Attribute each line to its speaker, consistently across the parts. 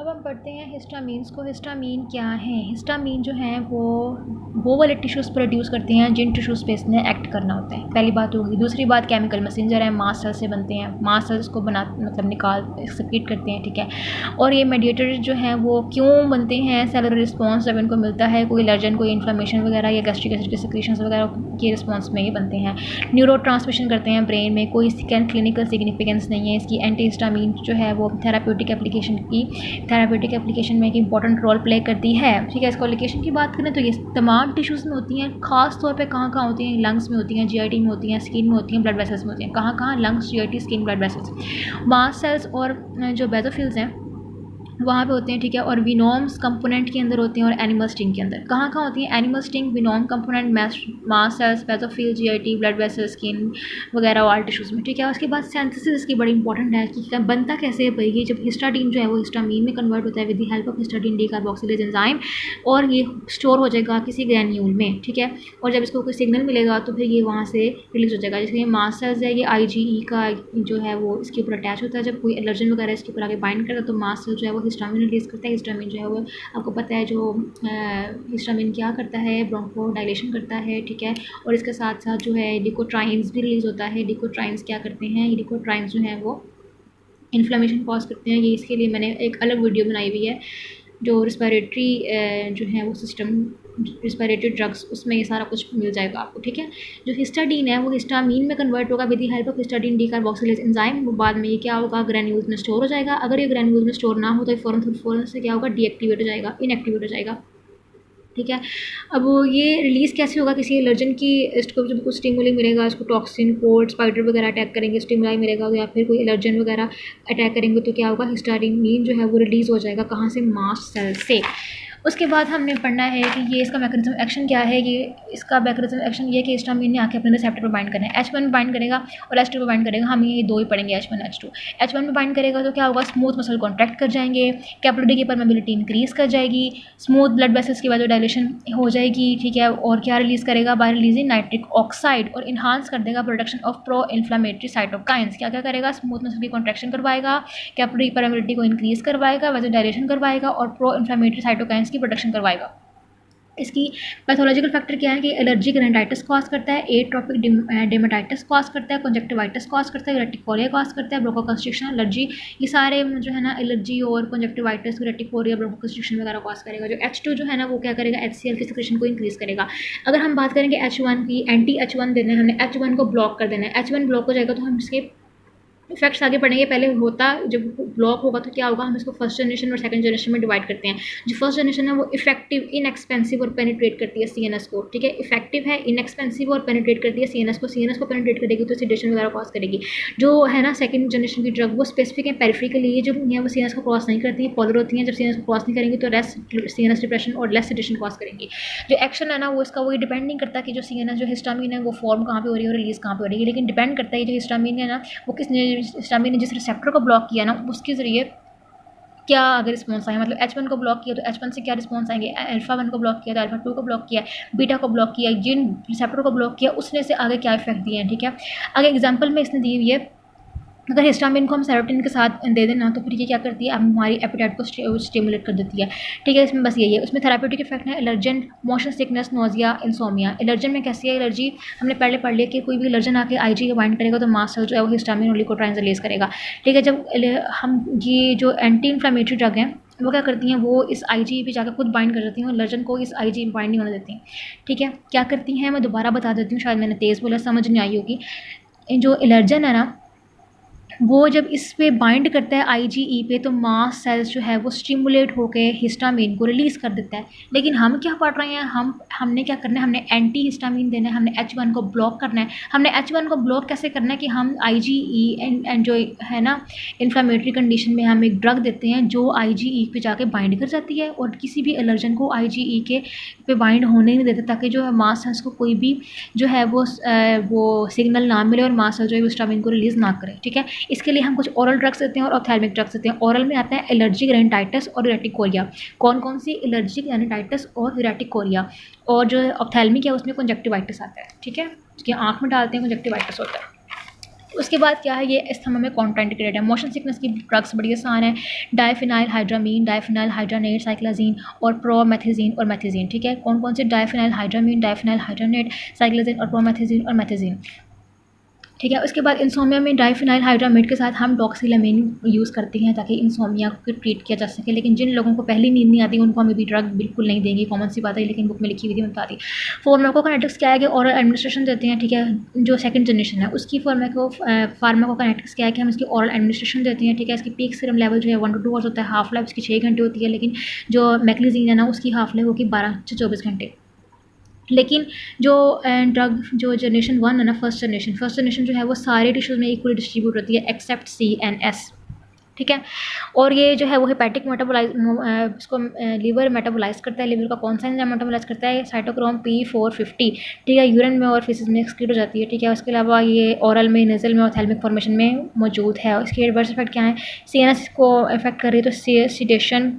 Speaker 1: अब हम पढ़ते हैं हिस्टामीन्स को। हिस्टामीन क्या है? हिस्टामीन जो है वो वाले टिश्यूज़ प्रोड्यूस करते हैं जिन टिश्यूज़ पे इसने एक्ट करना होता है। पहली बात होगी। दूसरी बात, केमिकल मैसेंजर है, मास्ट सेल से बनते हैं। मास्ट सेल्स को निकाल सेक्रेट करते हैं, ठीक है। और ये मेडिएटर जो हैं वो क्यों बनते हैं? सेलुलर रिस्पॉन्स जब इनको मिलता है, कोई एलर्जन, कोई इन्फ्लेमेशन वगैरह या गैस्ट्रिक एसिड के सिक्रीशंस वगैरह के रिस्पॉन्स में ये बनते हैं। न्यूरो ट्रांसमिशन करते हैं ब्रेन में। कोई इसकी क्लिनिकल सिग्निफिकेंस नहीं है इसकी। एंटी हिस्टामीन जो है वो थेराप्यूटिक एप्लीकेशन में एक इंपॉर्टेंट रोल प्ले करती है, ठीक है। इसको एप्लीकेशन की बात करें तो ये तमाम टिश्यूज़ में होती हैं। खास तौर पे कहाँ होती हैं? लंग्स में होती हैं, जीआईटी में होती हैं, स्किन में होती हैं, ब्लड वेसल्स में होती हैं। कहाँ? Lungs, GIT, skin, blood vessels. Mast cells और जो बेसोफिल्स हैं वहाँ पे होते हैं, ठीक है। और विनोम्स कंपोनेंट के अंदर होते हैं और एनिमल स्टिंग के अंदर। कहाँ होती हैं? Animal sting, venom component, mast cells, basophil, GIT, blood vessel, skin वगैरह ऑल टिश्यूज़ में, ठीक है। उसके बाद सिंथेसिस इसकी बड़ी इंपॉर्टेंट है कि बनता कैसे है भाई। ये जब हिस्टाडीन जो है वो हिस्टामीन में कन्वर्ट होता है with the help of हिस्टाडीन decarboxylase enzyme, और ये स्टोर हो जाएगा किसी ग्रैन्यूल में, ठीक है। और जब इसको कोई सिग्नल मिलेगा तो फिर ये वहाँ से रिलीज हो जाएगा। जैसे ये मास्ट सेल्स है, ये IgE का जो है वो इसके ऊपर अटैच होता है। जब कोई एलर्जन वगैरह इसके ऊपर आगे बाइंड करता है तो मास्ट सेल जो है वो हिस्टामीन रिलीज करता है। हिस्टामीन जो है वो आपको पता है जो हिस्टामीन क्या करता है, ब्रोंको डायलेशन करता है, ठीक है। और इसके साथ साथ जो है डिकोट्राइन्स भी रिलीज़ होता है। डिकोट्राइन्स क्या करते हैं? ये डिकोट्राइन्स जो है वो इन्फ्लेमेशन कॉज करते हैं। ये इसके लिए मैंने एक अलग वीडियो बनाई हुई है जो रिस्पायरेटरी जो है वो सिस्टम, रिस्पायरेटरी ड्रग्स, उसमें ये सारा कुछ मिल जाएगा आपको, ठीक है। जो हिस्टाडीन है वो हिस्टामीन में कन्वर्ट होगा with the help of हिस्टाडीन decarboxylase enzyme. वो बाद में ये क्या होगा? ग्रैन्यूल्स में स्टोर हो जाएगा। अगर ये ग्रैन्यूल्स में स्टोर ना हो तो फ़ौरन से क्या होगा? डीएक्टिवेट हो जाएगा, इनएक्टिवेट हो जाएगा, ठीक है। अब ये रिलीज़ कैसे होगा? किसी एलर्जन की इसको जब कुछ स्टिमुली मिलेगा, इसको टॉक्सिन, कोड, स्पाइडर वगैरह अटैक करेंगे, स्टिमुलाई मिलेगा, या फिर कोई एलर्जन वगैरह अटैक करेंगे तो क्या होगा? हिस्टाडीन जो है वो रिलीज़ हो जाएगा। कहाँ से? मास्ट सेल से। उसके बाद हमने पढ़ना है कि ये इसका मैकेनिज्म एक्शन क्या है। ये इसका मैकेनिज्म एक्शन ये कि हिस्टामीन ने आके अपने रिसेप्टर पर बाइंड करना है। H1 में बाइंड करेगा और H2 पर बाइंड करेगा। हम ये दो ही पढ़ेंगे, H1 H2। H1 में बाइंड करेगा तो क्या होगा? स्मूथ मसल कॉन्ट्रैक्ट कर जाएंगे, कैपिलरी की परमेबिलिटी इंक्रीज कर जाएगी, स्मूथ ब्लड वेसल्स की वजह डायलेशन हो जाएगी, ठीक है। और क्या रिलीज़ करेगा? बाय रिलीजिंग नाइट्रिक ऑक्साइड, और इन्हांस कर देगा production of pro inflammatory cytokines. क्या क्या करेगा? स्मूथ मसल की कॉन्ट्रैक्शन करवाएगा, कैपिलरी परमेबिलिटी को इंक्रीज करवाएगा, वजह डायलेशन करवाएगा और प्रो इन्फ्लामेटरी साइटोकाइंस की प्रोडक्शन करवाएगा। इसकी पैथोलॉजिकल फैक्टर क्या है कि एलर्जिक रेनाइटिस कॉज करता है, एटोपिक डेमाटाइटिस कॉज करता है, कंजक्टिवाइटिस कॉज करता है, रेटिकोरिया कॉज करता है, ब्रोंकोकंस्ट्रिक्शन, एलर्जी, ये सारे जो है ना एलर्जी और कंजक्टिवाइटिस, रेटिकोरिया, ब्रोंकोकंस्ट्रिक्शन वगैरह कॉज करेगा। जो H2 जो है ना वो क्या करेगा? HCl की सिक्रेशन को इंक्रीज करेगा। अगर हम बात करेंगे H1 की, एंटी H1 देना है हमने, H1 को ब्लॉक कर देना है। H1 ब्लॉक हो जाएगा तो हम इसके इफेक्ट्स आगे पढ़ेंगे। पहले होता जब ब्लॉक होगा तो क्या होगा? हम इसको फर्स्ट जनरेशन और सेकंड जनरेशन में डिवाइड करते हैं। जो फर्स्ट जनरेशन है वो इफेक्टिव, इनएक्सपेंसिव और पेनिट्रेट करती है CNS को, ठीक है। इफेक्टिव है, इनएक्सपेंसिव और पेनिट्रेट करती है CNS को। CNS को पेनिट्रेट करेगी तो सेडेशन वगैरह कॉज करेगी। जो है ना सेकंड जनरेशन की ड्रग वो स्पेसिफिक है पेरिफेरी के लिए, जो है वो CNS को क्रॉस नहीं करती है, पॉलर होती हैं। जब CNS को क्रॉस नहीं करेंगी तो लेस CNS डिप्रेशन और लेस सेडेशन कॉज करेंगी। जो एक्शन है ना वो इसका वही डिपेंड नहीं करता कि जो CNS जो हिस्टामीन है वो फॉर्म कहाँ पे हो रही है और रिलीज कहाँ पे हो रही है, लेकिन डिपेंड करता है जो हिस्टामीन है ना वो किसने, हिस्टामीन ने जिस रिसेप्टर को ब्लॉक किया ना उसके ज़रिए क्या अगर रिस्पॉन्स आए। मतलब H1 को ब्लॉक किया तो H1 से क्या रिस्पॉन्स आएंगे? अल्फा 1 को ब्लॉक किया तो अल्फा 2 को ब्लॉक किया, बीटा को ब्लॉक किया, जिन रिसेप्टर को ब्लॉक किया उसने से आगे क्या इफेक्ट दिए हैं, ठीक है। आगे एग्जाम्पल में इसने दी हुई है, अगर हिस्टामिन को हम सेरोटोनिन के साथ दे देना तो फिर ये क्या करती है? हमारी एपेटाइट को स्टिमुलेट कर देती है, ठीक है। इसमें बस यही है। उसमें थेराप्यूटिक इफेक्ट है allergen, motion sickness, nausea, insomnia. Allergen में कैसी है एलर्जी? हमने पहले पढ़ लिया कि कोई भी एलर्जन आके IG को बाइंड करेगा तो मास्ट सेल जो है वो हिस्टामिन और ल्यूकोट्राइन्स रिलीज करेगा, ठीक है। जब हम ये जो एंटी इन्फ्लेमेटरी ड्रग हैं वो क्या करती हैं? वो इस IG पे जाकर खुद बाइंड कर देती हैं और एलर्जन को इस IG में बाइंड नहीं होने देती हैं, ठीक है। क्या करती हैं? मैं दोबारा बता देती हूँ, शायद मैंने तेज़ बोला, समझ नहीं आई होगी। जो एलर्जन है ना वो जब इस पे बाइंड करता है IgE पे तो मास्ट सेल्स जो है वो स्टिमुलेट होकर हिस्टामीन को रिलीज़ कर देता है। लेकिन हम क्या पढ़ रहे हैं? हमने क्या करना है? हमने एंटी हिस्टामीन देना है, हमने H1 को ब्लॉक करना है। हमने H1 को ब्लॉक कैसे करना है कि हम IgE एंड जो है ना इन्फ्लामेटरी कंडीशन में हम एक ड्रग देते हैं जो IgE पे जाके बाइंड कर जाती है और किसी भी एलर्जन को IgE के पे बाइंड होने नहीं देता, ताकि जो है मास्ट सेल्स को कोई भी जो है वो सिग्नल ना मिले और मास्ट सेल जो है हिस्टामीन को रिलीज़ ना करे, ठीक है। इसके लिए हम कुछ ओरल ड्रग्स देते हैं और ऑप्थेल्मिक ड्रग्स देते हैं। ओरल में आता है एलर्जिक रेनाइटिस और रेटिकोरिया। कौन कौन सी? एलर्जिक रेनाइटिस और रेटिकोरिया। और जो ऑप्थेल्मिक है उसमें कंजक्टिवाइटिस आता है, ठीक है। उसकी आँख में डालते हैं, कंजक्टिवाइटिस होता है। उसके बाद क्या है, ये अस्थमा में कॉन्ट्राइंडिकेटेड है। मोशन सिकनेस की ड्रग्स बड़ी आसान है, डायफिनाइल हाइड्रामीन, डायफिनाइल हाइड्रानेट, साइक्लाजीन और प्रोमेथाजीन और मेथाजीन। ठीक है, कौन कौन से, डायफिनाइल हाइड्रामीन, डायफिनाइल हाइड्रानेट, साइक्लाजीन और प्रोमेथाजीन और मेथाजीन। ठीक है, उसके बाद इंसोमिया में डायफिनाइल हाइड्रामेट के साथ हम डॉक्सिलामाइन यूज़ करते हैं ताकि इंसोमिया को ट्रीट किया जा सके। लेकिन जिन लोगों को पहली नींद नहीं आती उनको हम अभी ड्रग बिल्कुल नहीं देंगे, कॉमन सी बात है, लेकिन बुक में लिखी हुई थी, मैं बता दी। फार्माकोकाइनेटिक्स क्या है कि ओरल एडमिनिस्ट्रेशन देते हैं। ठीक है, जो सेकंड जनरेशन है उसकी फार्माकोकाइनेटिक्स क्या है कि हम इसकी ओरल एडमिनिस्ट्रेशन देते हैं। ठीक है, इसकी पीक सीरम लेवल जो है 1 to 2 आवर्स होता है, हाफ लाइफ इसकी 6 घंटे होती है, लेकिन जो मैक्लिजीन है ना उसकी हाफ लाइफ होगी 12 से 24 घंटे। लेकिन जो ड्रग जो जनरेशन 1 है ना, फर्स्ट जनरेशन जो है वो सारे टिश्यूज़ में इक्वली डिस्ट्रीब्यूट होती है एक्सेप्ट CNS। ठीक है, और ये जो है वो हेपेटिक मेटाबोलाइज इसको लीवर मेटाबोलाइज करता है। लीवर का कौन सा एंजाइम मेटाबोलाइज करता है, साइटोक्रोम P450। ठीक है, यूरिन में और फिसिस में एक्सक्रीट हो जाती है। ठीक है, उसके अलावा ये ओरल में, नेजल में और थैलेमिक फॉर्मेशन में मौजूद है। इसके एडवर्स इफेक्ट क्या है, CNS को इफेक्ट कर रही है तो सीडेशन,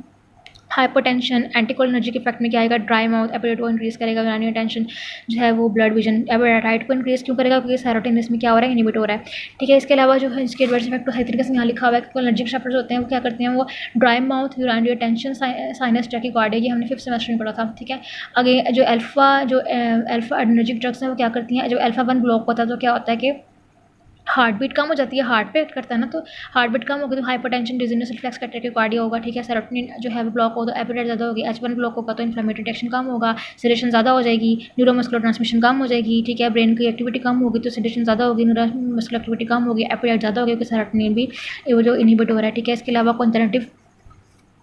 Speaker 1: हाइपरटेंशन, एंटीकोलिनर्जिक इफेक्ट में क्या आएगा, ड्राई माउथ, एपेटाइट को इंक्रीज करेगा, यूनानी टेंशन जो है वो ब्लड विजन, एपेटाइट को इंक्रीज क्यों करेगा, क्योंकि सेरोटोनिन इसमें क्या हो रहा है, इनहिबिट हो रहा है। ठीक है, इसके अलावा जो है इसके एडवर्स इफेक्ट तो हर तरीके से यहाँ लिखा हुआ है। कोलिनर्जिक रिसेप्टर्स होते हैं वो क्या करते हैं, वो ड्राई माउथ, यूनानी टेंशन, साइनस टैकीकार्डिया, ये हमने 5th सेमेस्टर में पढ़ा था। ठीक है, आगे जो अल्फा एडर्जिक ड्रग्स हैं वो क्या करती हैं, जो अल्फा 1 ब्लॉक होता है तो क्या होता है कि हार्ट बीट कम हो जाती है, हार्ट पे एक्ट करता है ना, तो हार्ट बीट कम होगी तो हाइपरटेंशन, डिजीनेस, रिफ्लेक्स टैकीकार्डिया होगा। ठीक है, सेरोटोनिन जो है वो ब्लॉक हो तो एपेटाइट ज़्यादा होगी, H1 ब्लॉक होगा तो इन्फ्लेमेटरी रिएक्शन कम होगा, सेडेशन ज़्यादा हो जाएगी, न्यूरोमस्कुलर ट्रांसमिशन कम हो जाएगी। ठीक है, ब्रेन की एक्टिविटी कम होगी तो सेडेशन ज़्यादा होगी, न्यूरोमस्कुलर एक्टिविटी कम होगी, एपेटाइट ज़्यादा होगी क्योंकि सेरोटोनिन भी वो जो इनहिबिट हो रहा है। ठीक है, इसके अलावा कॉन्जरेटिव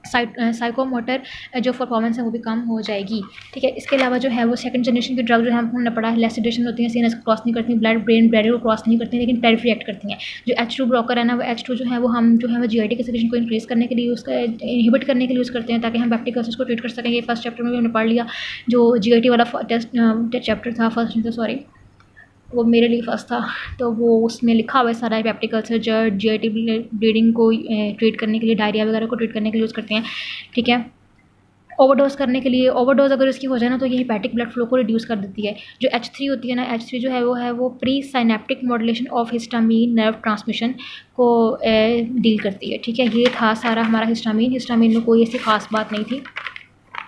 Speaker 1: साइकोमोटर जो परफॉर्मेंस है वो भी कम हो जाएगी। ठीक है, इसके अलावा जो है वो सेकंड जनरेशन की ड्रग जो है हमने पढ़ा है, लेस सेडेशन होती हैं, सीएनएस को क्रॉस नहीं करती, ब्लड ब्रेन बैरियर को क्रॉस नहीं करती हैं, लेकिन पेरिफेरी एक्ट करती हैं। जो H2 ब्लॉकर है ना, वो H2 जो है वो हम जो है वो GIT के सेक्रेशन को इंक्रीज करने के लिए इनहिबिट करने के लिए यूज़ करते हैं ताकि हम पेप्टिक अल्सर्स को ट्रीट कर सकें। ये फर्स्ट चैप्टर में भी हमने पढ़ लिया, जो GIT वाला चैप्टर था, फर्स्ट सॉरी वो मेरे लिए फर्स्ट था, तो वो उसमें लिखा हुआ है सारा पेप्टिक अल्सर जो GIT ब्लीडिंग को ट्रीट करने के लिए, डायरिया वगैरह को ट्रीट करने के लिए यूज़ करते हैं। ठीक है, ओवरडोज करने के लिए, ओवरडोज अगर इसकी हो जाए ना तो ये हेपेटिक ब्लड फ्लो को रिड्यूस कर देती है। जो H3 होती है ना, H3 जो है वो pre synaptic modulation of histamine nerve transmission को डील करती है। ठीक है, ये था सारा हमारा हिस्टामीन में कोई ऐसी खास बात नहीं थी,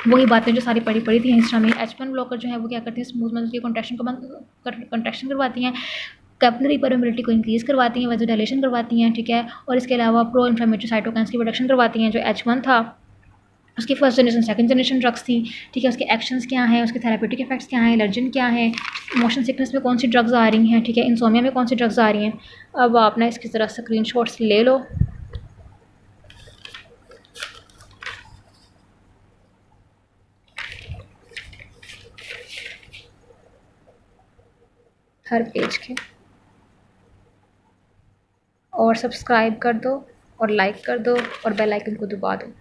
Speaker 1: वही बातें जो सारी पढ़ी थी। हिस्टामीन H1 ब्लॉकर जो है वो क्या करती है, स्मूथ मसल की कंट्रैक्शन करवाती हैं, कैपिलरी परमेबिलिटी को इंक्रीज़ करवाती हैं, वैसोडाइलेशन करवाती हैं। ठीक है, और इसके अलावा प्रो इन्फ्लेमेटरी साइटोकाइंस की प्रोडक्शन करवाती हैं। जो H1 था उसकी first generation second generation drugs थी। ठीक है, उसके एक्शंस क्या हैं, उसके थेरापेटिक इफेक्ट्स क्या हैं, एलर्जन क्या है, मोशन सिकनेस में कौन सी ड्रग्स आ रही हैं। ठीक है, इंसोमिया में कौन सी ड्रग्स आ रही हैं। अब आप ना इसकी ज़रा स्क्रीनशॉट्स ले लो, हर पेज के, और सब्सक्राइब कर दो और लाइक कर दो और बेल आइकन को दबा दो।